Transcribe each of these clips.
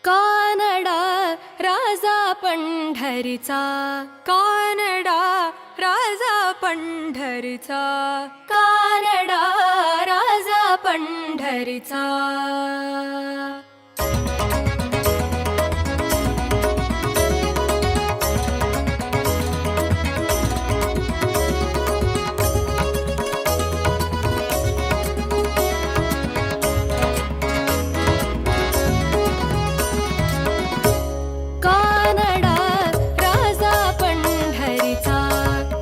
कानडा राजा पंढरीचा, कानडा राजा पंढरीचा, कानडा राजा पंढरीचा. कानडा राजा पंढरीचा,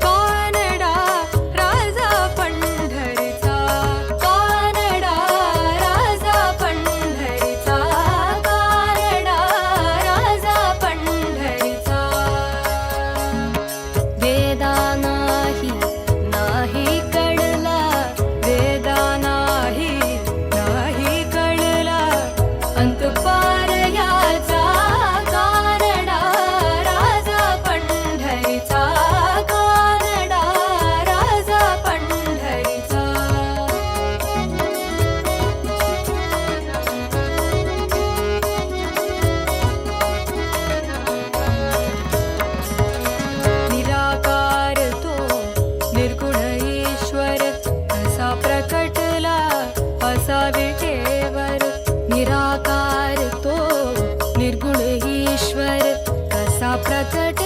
कानडा राजा पंढरीचा, कानडा राजा पंढरीचा, कानडा राजा पंढरीचा. वेदा नाही नाही कळला, वेदा नाही नाही कळला, अंत पार याचा. कानडा राजा पंढरीचा, कानडा राजा पंढरीचा. निराकार तो निर्गुण ईश्वर कसा प्रकटला असा विटेवर. निराकार तो निर्गुण ईश्वर कसा प्रकट